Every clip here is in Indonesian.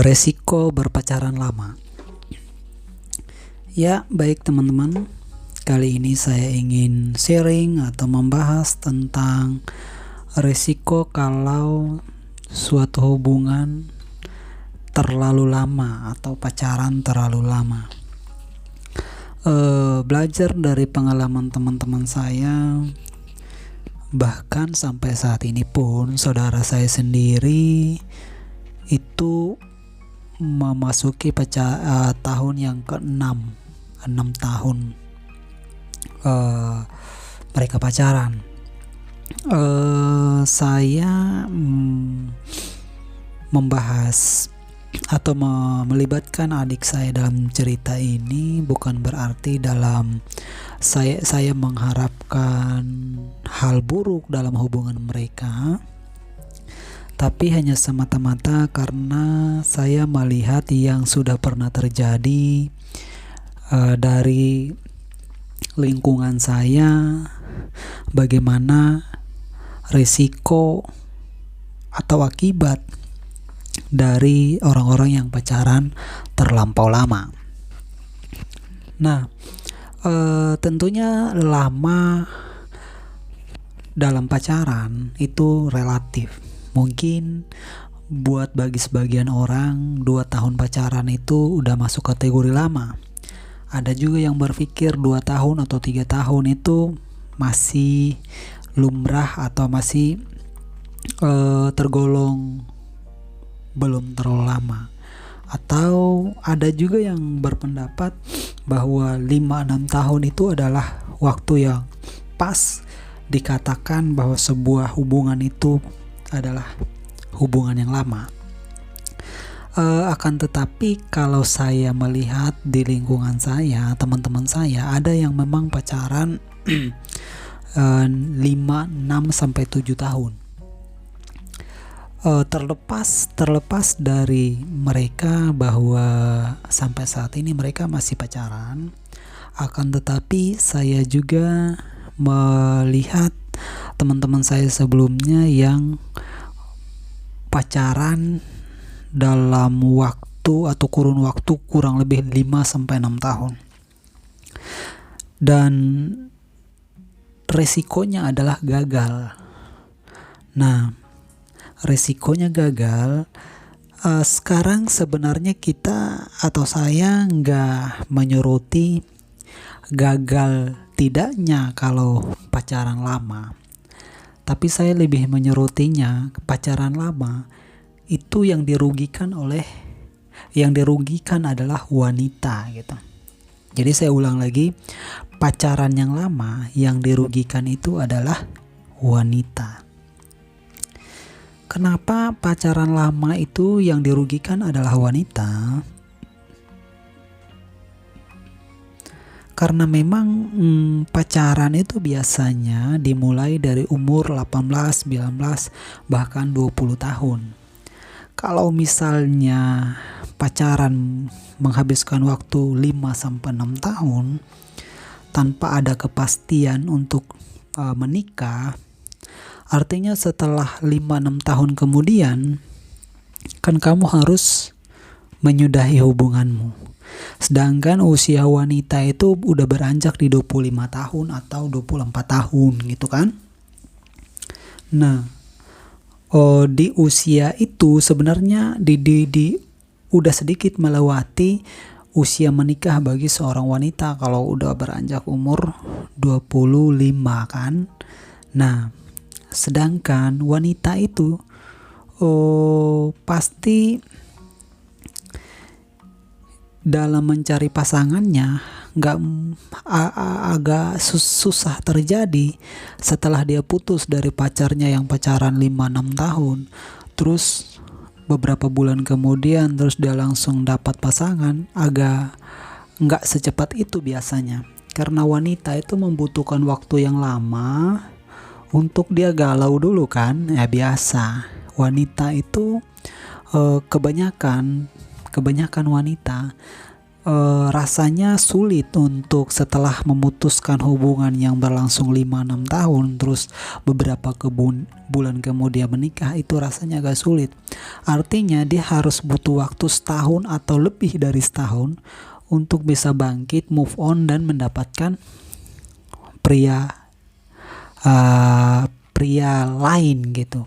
Resiko berpacaran lama. Ya, baik teman-teman. Kali ini saya ingin sharing atau membahas tentang resiko kalau suatu hubungan terlalu lama atau pacaran terlalu lama. Belajar dari pengalaman teman-teman saya, bahkan sampai saat ini pun saudara saya sendiri itu memasuki tahun yang ke-6, 6 tahun mereka pacaran. Saya membahas atau melibatkan adik saya dalam cerita ini bukan berarti dalam saya mengharapkan hal buruk dalam hubungan mereka, tapi hanya semata-mata karena saya melihat yang sudah pernah terjadi dari lingkungan saya, bagaimana risiko atau akibat dari orang-orang yang pacaran terlampau lama. Nah, tentunya lama dalam pacaran itu relatif. Mungkin buat bagi sebagian orang 2 tahun pacaran itu udah masuk kategori lama. Ada juga yang berpikir 2 tahun atau 3 tahun itu masih lumrah atau masih tergolong belum terlalu lama. Atau ada juga yang berpendapat bahwa 5-6 tahun itu adalah waktu yang pas dikatakan bahwa sebuah hubungan itu adalah hubungan yang lama. Akan tetapi kalau saya melihat di lingkungan saya, teman-teman saya ada yang memang pacaran 5, 6 sampai 7 tahun. Terlepas dari mereka bahwa sampai saat ini mereka masih pacaran, akan tetapi saya juga melihat teman-teman saya sebelumnya yang pacaran dalam waktu atau kurun waktu kurang lebih 5-6 tahun. Dan resikonya adalah gagal. Nah, resikonya gagal. Sekarang sebenarnya kita atau saya nggak menyoroti gagal tidaknya kalau pacaran lama, tapi saya lebih menyorutinya pacaran lama itu yang dirugikan adalah wanita gitu. Jadi saya ulang lagi, pacaran yang lama yang dirugikan itu adalah wanita. Kenapa pacaran lama itu yang dirugikan adalah wanita? Karena memang pacaran itu biasanya dimulai dari umur 18, 19, bahkan 20 tahun. Kalau misalnya pacaran menghabiskan waktu 5-6 tahun tanpa ada kepastian untuk menikah, artinya setelah 5-6 tahun kemudian kan kamu harus menyudahi hubunganmu. Sedangkan usia wanita itu udah beranjak di 25 tahun atau 24 tahun gitu kan. Nah, di usia itu sebenarnya udah sedikit melewati usia menikah bagi seorang wanita kalau udah beranjak umur 25 kan. Nah, sedangkan wanita itu pasti dalam mencari pasangannya agak susah terjadi setelah dia putus dari pacarnya yang pacaran 5-6 tahun. Terus beberapa bulan kemudian terus dia langsung dapat pasangan, agak nggak secepat itu biasanya. Karena wanita itu membutuhkan waktu yang lama untuk dia galau dulu kan. Ya biasa, wanita itu kebanyakan wanita rasanya sulit untuk setelah memutuskan hubungan yang berlangsung 5-6 tahun terus beberapa bulan kemudian menikah, itu rasanya agak sulit. Artinya dia harus butuh waktu setahun atau lebih dari setahun untuk bisa bangkit, move on, dan mendapatkan pria lain gitu.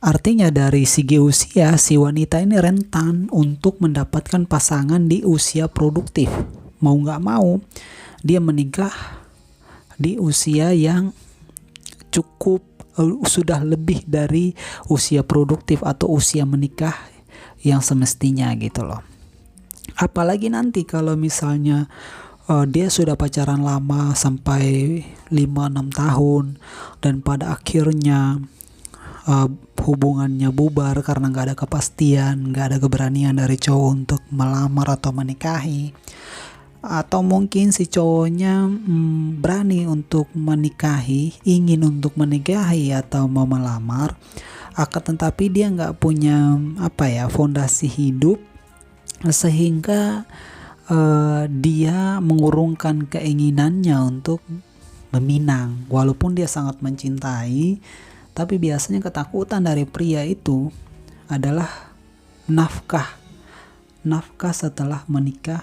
Artinya dari segi usia, si wanita ini rentan untuk mendapatkan pasangan di usia produktif. Mau nggak mau, dia menikah di usia yang cukup sudah lebih dari usia produktif atau usia menikah yang semestinya gitu loh. Apalagi nanti kalau misalnya dia sudah pacaran lama sampai 5-6 tahun dan pada akhirnya hubungannya bubar karena gak ada kepastian, gak ada keberanian dari cowok untuk melamar atau menikahi. Atau mungkin si cowoknya berani untuk menikahi, ingin untuk menikahi atau mau melamar, akan tetapi dia gak punya fondasi hidup, sehingga dia mengurungkan keinginannya untuk meminang. Walaupun dia sangat mencintai, tapi biasanya ketakutan dari pria itu adalah nafkah setelah menikah.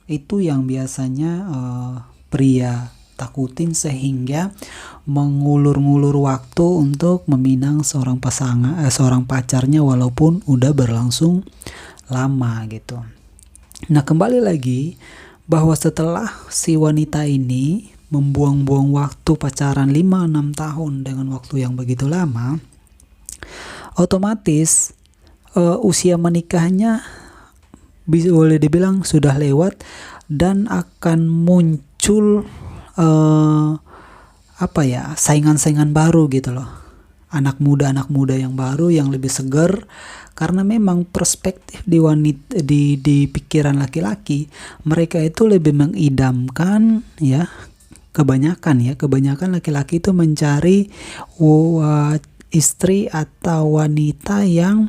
Itu yang biasanya pria takutin, sehingga mengulur-ngulur waktu untuk meminang seorang pacarnya walaupun udah berlangsung lama gitu. Nah, kembali lagi bahwa setelah si wanita ini membuang-buang waktu pacaran 5-6 tahun dengan waktu yang begitu lama, otomatis usia menikahnya boleh dibilang sudah lewat dan akan muncul saingan-saingan baru gitu loh. Anak muda yang baru yang lebih segar, karena memang perspektif di pikiran laki-laki, mereka itu lebih mengidamkan kebanyakan laki-laki itu mencari istri atau wanita yang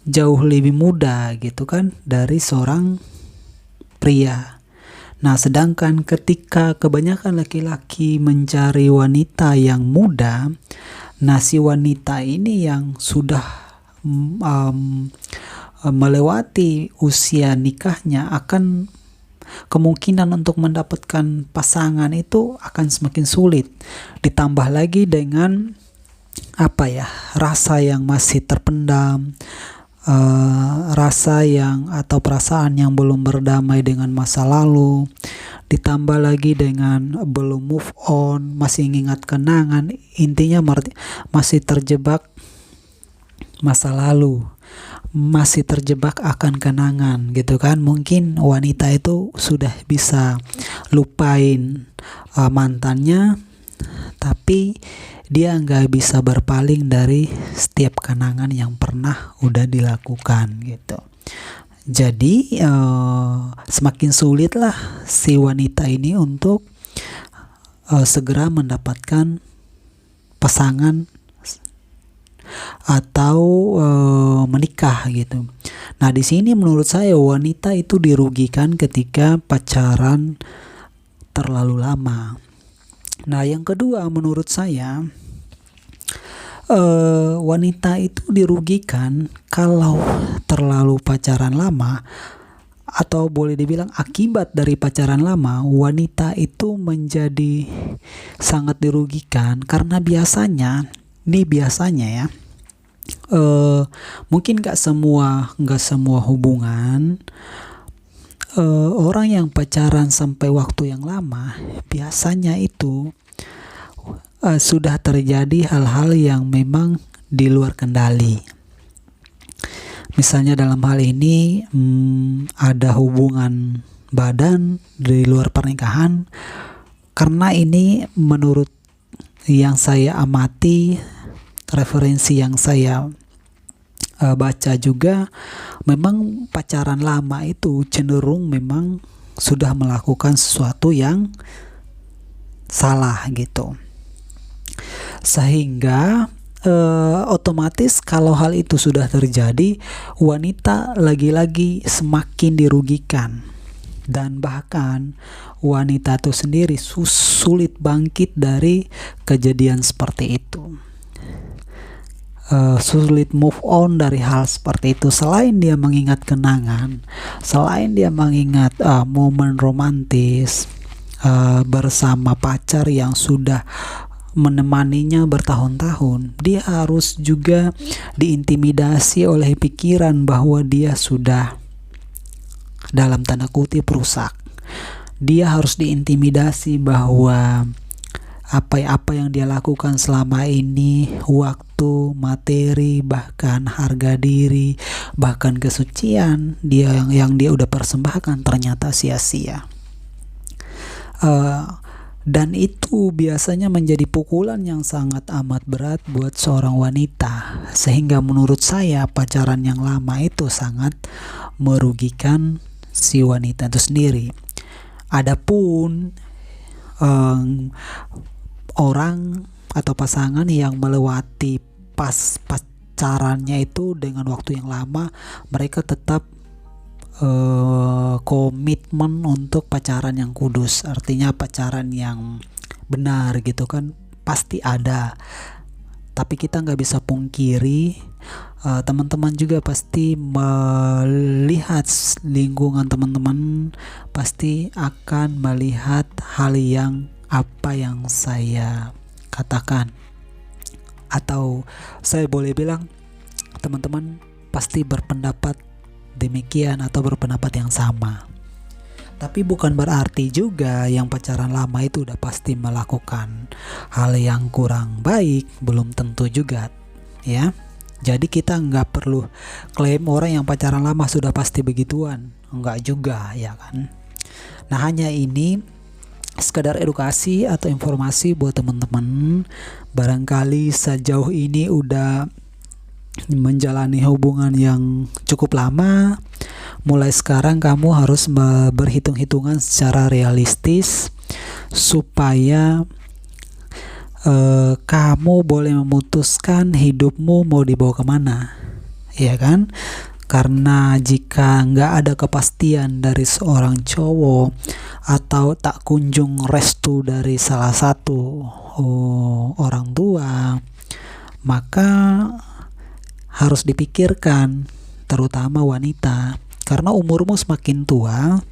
jauh lebih muda gitu kan dari seorang pria. Nah, sedangkan ketika kebanyakan laki-laki mencari wanita yang muda, nah si wanita ini yang sudah melewati usia nikahnya, akan kemungkinan untuk mendapatkan pasangan itu akan semakin sulit. Ditambah lagi dengan rasa yang masih terpendam, rasa atau perasaan yang belum berdamai dengan masa lalu, ditambah lagi dengan belum move on, masih mengingat kenangan, intinya masih terjebak masa lalu, masih terjebak akan kenangan gitu kan. Mungkin wanita itu sudah bisa lupain mantannya, tapi dia nggak bisa berpaling dari setiap kenangan yang pernah udah dilakukan gitu. Jadi semakin sulit lah si wanita ini untuk segera mendapatkan pasangan atau menikah gitu. Nah, di sini menurut saya wanita itu dirugikan ketika pacaran terlalu lama. Nah, yang kedua menurut saya wanita itu dirugikan kalau terlalu pacaran lama, atau boleh dibilang akibat dari pacaran lama, wanita itu menjadi sangat dirugikan karena biasanya ya, mungkin gak semua hubungan, orang yang pacaran sampai waktu yang lama biasanya itu sudah terjadi hal-hal yang memang di luar kendali. Misalnya dalam hal ini ada hubungan badan di luar pernikahan, karena ini menurut yang saya amati, referensi yang saya baca juga, memang pacaran lama itu cenderung memang sudah melakukan sesuatu yang salah gitu. Sehingga otomatis kalau hal itu sudah terjadi, wanita lagi-lagi semakin dirugikan, dan bahkan wanita itu sendiri sulit bangkit dari kejadian seperti itu. Sulit move on dari hal seperti itu. Selain dia mengingat kenangan, selain dia mengingat momen romantis bersama pacar yang sudah menemaninya bertahun-tahun, dia harus juga diintimidasi oleh pikiran bahwa dia sudah, dalam tanda kutip, rusak. Dia harus diintimidasi bahwa apa yang dia lakukan selama ini, waktu, materi, bahkan harga diri, bahkan kesucian dia yang dia udah persembahkan ternyata sia-sia. Dan itu biasanya menjadi pukulan yang sangat amat berat buat seorang wanita, sehingga menurut saya pacaran yang lama itu sangat merugikan si wanita itu sendiri. Adapun orang atau pasangan yang melewati pacarannya itu dengan waktu yang lama, mereka tetap komitmen untuk pacaran yang kudus, artinya pacaran yang benar gitu kan, pasti ada. Tapi kita nggak bisa pungkiri, teman-teman juga pasti melihat, lingkungan teman-teman pasti akan melihat hal yang apa yang saya katakan, atau saya boleh bilang teman-teman pasti berpendapat demikian atau berpendapat yang sama. Tapi bukan berarti juga yang pacaran lama itu udah pasti melakukan hal yang kurang baik, belum tentu juga ya. Jadi kita nggak perlu klaim orang yang pacaran lama sudah pasti begituan, enggak juga ya kan. Nah, hanya ini sekedar edukasi atau informasi buat teman-teman. Barangkali sejauh ini udah menjalani hubungan yang cukup lama, mulai sekarang kamu harus berhitung-hitungan secara realistis supaya kamu boleh memutuskan hidupmu mau dibawa kemana, ya kan? Karena jika nggak ada kepastian dari seorang cowok atau tak kunjung restu dari salah satu orang tua, maka harus dipikirkan, terutama wanita, karena umurmu semakin tua,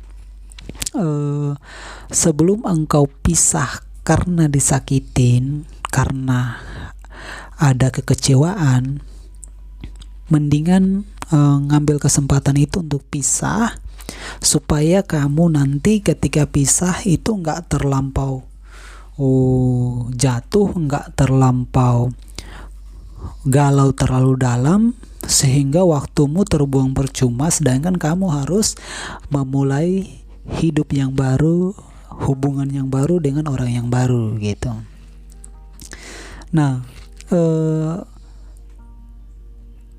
sebelum engkau pisah karena disakitin, karena ada kekecewaan, mendingan ngambil kesempatan itu untuk pisah, supaya kamu nanti ketika pisah itu nggak terlampau jatuh, nggak terlampau galau terlalu dalam sehingga waktumu terbuang percuma, sedangkan kamu harus memulai hidup yang baru, hubungan yang baru dengan orang yang baru gitu. Nah,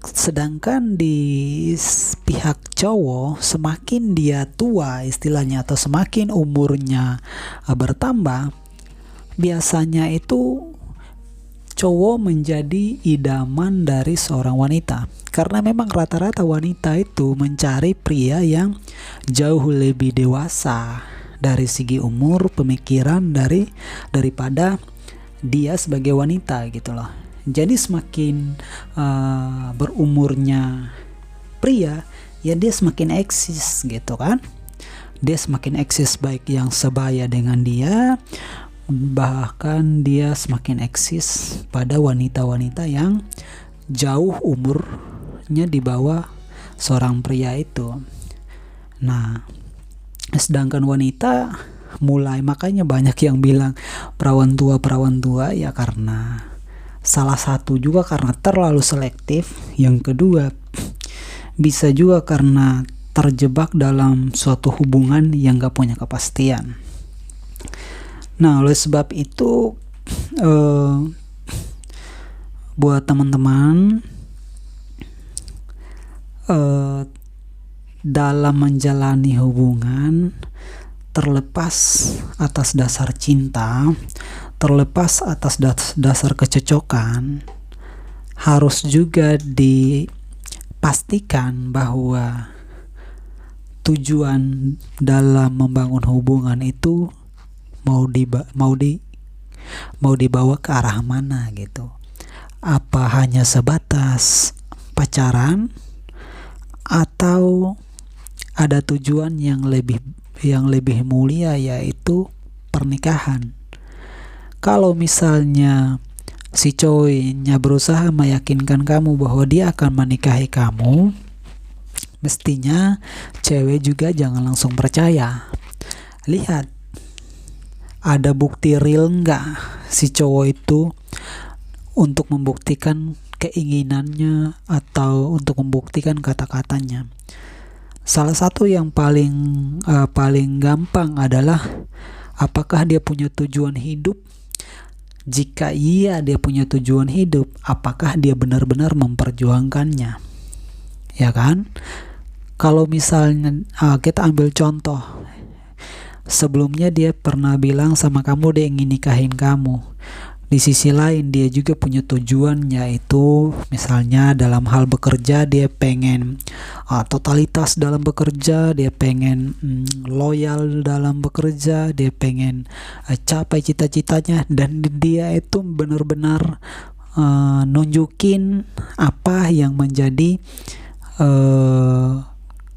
sedangkan di pihak cowok, semakin dia tua istilahnya atau semakin umurnya bertambah, biasanya itu cowok menjadi idaman dari seorang wanita, karena memang rata-rata wanita itu mencari pria yang jauh lebih dewasa dari segi umur, pemikiran daripada dia sebagai wanita gitu loh. Jadi semakin berumurnya pria, ya dia semakin eksis gitu kan. Dia semakin eksis baik yang sebaya dengan dia, bahkan dia semakin eksis pada wanita-wanita yang jauh umurnya di bawah seorang pria itu. Nah, sedangkan wanita makanya banyak yang bilang perawan tua ya, karena salah satu juga karena terlalu selektif, yang kedua bisa juga karena terjebak dalam suatu hubungan yang gak punya kepastian. Nah, oleh sebab itu buat teman-teman dalam menjalani hubungan, terlepas atas dasar cinta, terlepas atas dasar kecocokan, harus juga dipastikan bahwa tujuan dalam membangun hubungan itu mau dibawa ke arah mana gitu. Apa hanya sebatas pacaran atau ada tujuan yang lebih mulia, yaitu pernikahan. Kalau misalnya si cowoknya berusaha meyakinkan kamu bahwa dia akan menikahi kamu, mestinya cewek juga jangan langsung percaya. Lihat, ada bukti real nggak si cowok itu untuk membuktikan keinginannya atau untuk membuktikan kata-katanya. Salah satu yang paling gampang adalah apakah dia punya tujuan hidup. Jika iya dia punya tujuan hidup, apakah dia benar-benar memperjuangkannya? Ya kan? Kalau misalnya kita ambil contoh, sebelumnya dia pernah bilang sama kamu dia ingin nikahin kamu. Di sisi lain dia juga punya tujuan, yaitu misalnya dalam hal bekerja dia pengen totalitas dalam bekerja, dia pengen loyal dalam bekerja, dia pengen capai cita-citanya, dan dia itu benar-benar nunjukin apa yang menjadi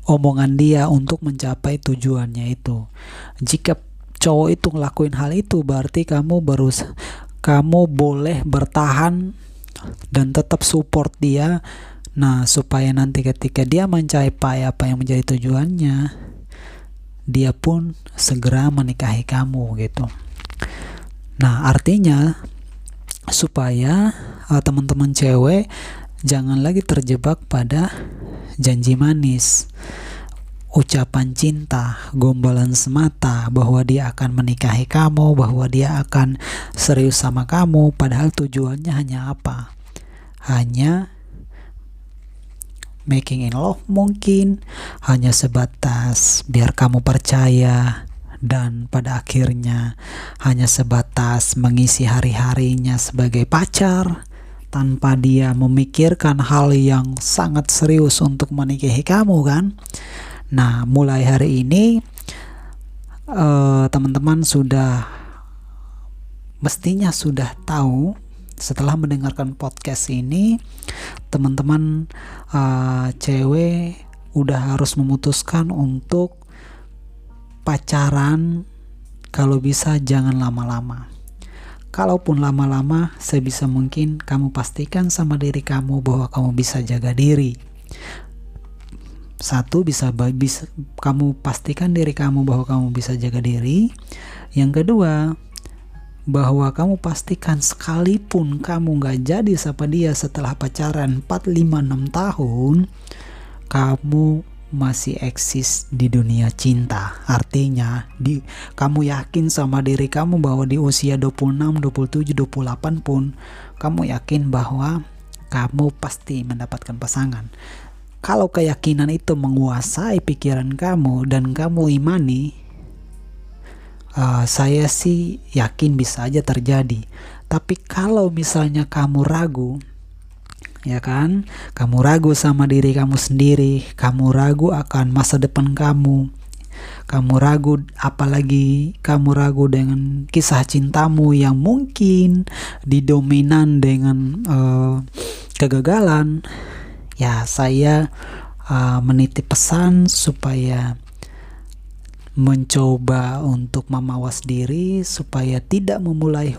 omongan dia untuk mencapai tujuannya itu. Jika cowok itu ngelakuin hal itu, berarti kamu boleh bertahan dan tetap support dia. Nah, supaya nanti ketika dia mencapai apa yang menjadi tujuannya, dia pun segera menikahi kamu gitu. Nah, artinya supaya teman-teman cewek jangan lagi terjebak pada janji manis, ucapan cinta, gombalan semata bahwa dia akan menikahi kamu, bahwa dia akan serius sama kamu, padahal tujuannya hanya apa? Hanya making in love mungkin, hanya sebatas biar kamu percaya, dan pada akhirnya hanya sebatas mengisi hari-harinya sebagai pacar tanpa dia memikirkan hal yang sangat serius untuk menikahi kamu kan. Nah, mulai hari ini teman-teman mestinya sudah tahu. Setelah mendengarkan podcast ini, teman-teman cewek udah harus memutuskan untuk pacaran, kalau bisa jangan lama-lama. Kalaupun lama-lama, sebisa mungkin kamu pastikan sama diri kamu bahwa kamu bisa jaga diri. Satu, bisa kamu pastikan diri kamu bahwa kamu bisa jaga diri. Yang kedua, bahwa kamu pastikan sekalipun kamu gak jadi sama dia setelah pacaran 4, 5, 6 tahun, kamu masih eksis di dunia cinta. Artinya kamu yakin sama diri kamu bahwa di usia 26, 27, 28 pun kamu yakin bahwa kamu pasti mendapatkan pasangan. Kalau keyakinan itu menguasai pikiran kamu dan kamu imani, saya sih yakin bisa aja terjadi. Tapi kalau misalnya kamu ragu, ya kan, kamu ragu sama diri kamu sendiri, kamu ragu akan masa depan kamu ragu, apalagi kamu ragu dengan kisah cintamu yang mungkin didominan dengan kegagalan, ya saya menitip pesan supaya mencoba untuk memawas diri supaya tidak memulai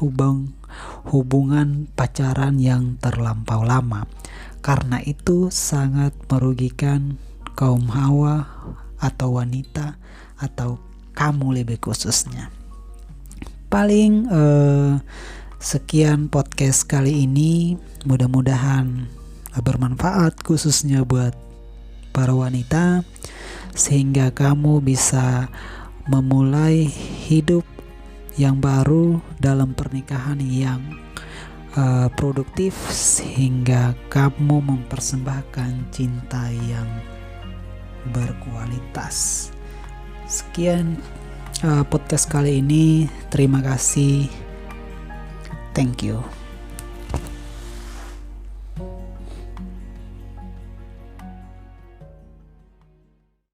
hubungan pacaran yang terlampau lama, karena itu sangat merugikan kaum hawa atau wanita atau kamu lebih khususnya. Paling sekian podcast kali ini, mudah-mudahan bermanfaat khususnya buat para wanita, sehingga kamu bisa memulai hidup yang baru dalam pernikahan yang produktif, sehingga kamu mempersembahkan cinta yang berkualitas. Sekian podcast kali ini, terima kasih, thank you.